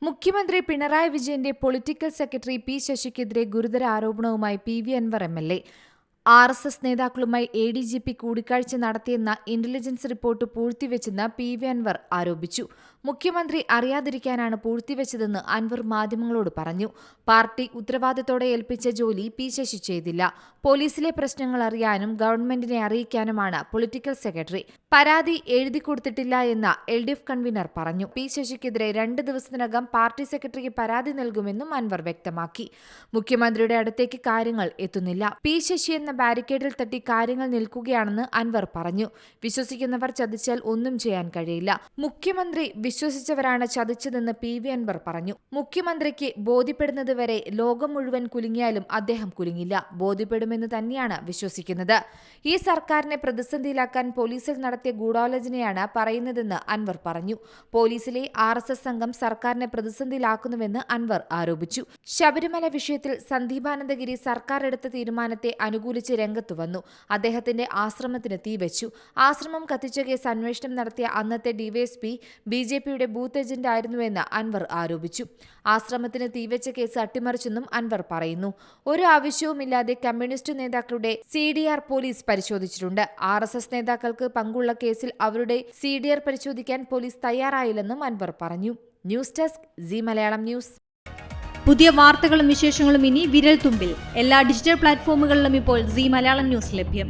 മുഖ്യമന്ത്രി പിണറായി വിജയന്റെ political secretary P ശശിക്കെതിരെ ഗുരുതര ആരോപണവുമായി പി.വി. അൻവർ എം.എൽ.എ. ആർ.എസ്.എസ് നേതാക്കളുമായി എ.ഡി.ജി.പി കൂടിക്കാഴ്ച നടത്തിയെന്ന ഇന്റലിജൻസ് റിപ്പോർട്ട് പൂഴ്ത്തിവെച്ചെന്ന് പി.വി. അൻവർ ആരോപിച്ചു. മുഖ്യമന്ത്രി അറിയാതിരിക്കാനാണ് പൂഴ്ത്തിവെച്ചതെന്ന് അൻവർ മാധ്യമങ്ങളോട് പറഞ്ഞു. പാർട്ടി ഉത്തരവാദിത്തോടെ ഏൽപ്പിച്ച ജോലി പി ശശി ചെയ്തില്ല. പോലീസിലെ പ്രശ്നങ്ങൾ അറിയാനും ഗവൺമെന്റിനെ അറിയിക്കാനുമാണ് പൊളിറ്റിക്കൽ സെക്രട്ടറി. പരാതി എഴുതിക്കൊടുത്തിട്ടില്ല എന്ന് എൽ.ഡി.എഫ് കൺവീനർ പറഞ്ഞു. പി ശശിക്കെതിരെ 2 ദിവസത്തിനകം പാർട്ടി സെക്രട്ടറിക്ക് പരാതി നൽകുമെന്നും അൻവർ വ്യക്തമാക്കി. മുഖ്യമന്ത്രിയുടെ അടുത്തേക്ക് കാര്യങ്ങൾ എത്തുന്നില്ല. പി ശശി എന്ന ബാരിക്കേഡിൽ തട്ടി കാര്യങ്ങൾ നിൽക്കുകയാണെന്ന് അൻവർ പറഞ്ഞു. വിശ്വസിക്കുന്നവർ ചതിച്ചാൽ ഒന്നും ചെയ്യാൻ കഴിയില്ല. മുഖ്യമന്ത്രി വിശ്വസിച്ചവരാണ് ചതിച്ചതെന്ന് പി.വി. അൻവർ പറഞ്ഞു. മുഖ്യമന്ത്രിക്ക് ബോധ്യപ്പെടുന്നതുവരെ ലോകം മുഴുവൻ കുലുങ്ങിയാലും അദ്ദേഹം കുലുങ്ങില്ല. ബോധ്യപ്പെടുമെന്ന് തന്നെയാണ് വിശ്വസിക്കുന്നത്. ഈ സർക്കാരിനെ പ്രതിസന്ധിയിലാക്കാൻ പോലീസിൽ നടത്തിയ ഗൂഢാലോചനയാണ് പറയുന്നതെന്ന് അൻവർ പറഞ്ഞു. പോലീസിലെ ആർ.എസ്.എസ് സംഘം സർക്കാരിനെ പ്രതിസന്ധിയിലാക്കുന്നുവെന്ന് അൻവർ ആരോപിച്ചു. ശബരിമല വിഷയത്തിൽ സന്ദീപാനന്ദഗിരി സർക്കാർ എടുത്ത തീരുമാനത്തെ അനുകൂലിച്ച് രംഗത്തു വന്നു. അദ്ദേഹത്തിന്റെ ആശ്രമത്തിന് തീവെച്ചു. ആശ്രമം കത്തിച്ച കേസ് അന്വേഷണം നടത്തിയ അന്നത്തെ ഡിവൈഎസ്പി ബി.ജെ.പിയുടെ ബൂത്ത് ഏജന്റ് ആയിരുന്നുവെന്ന് അൻവർ ആരോപിച്ചു. ആശ്രമത്തിന് തീവെച്ച കേസ് അട്ടിമറിച്ചെന്നും അൻവർ പറയുന്നു. ഒരു ആവശ്യവുമില്ലാതെ കമ്മ്യൂണിസ്റ്റ് നേതാക്കളുടെ CDR പോലീസ് പരിശോധിച്ചിട്ടുണ്ട്. ആർ.എസ്.എസ് നേതാക്കൾക്ക് പങ്കുള്ള കേസിൽ അവരുടെ CDR പരിശോധിക്കാൻ പോലീസ് തയ്യാറായില്ലെന്നും അൻവർ പറഞ്ഞു. News desk C Malayalam news. പുതിയ വാർത്തകളും വിശേഷങ്ങളും ഇനി വിരൽ തുമ്പിൽ. എല്ലാ ഡിജിറ്റൽ പ്ലാറ്റ്ഫോമുകളിലും ഇപ്പോൾ സി മലയാളം ന്യൂസ് ലഭ്യം.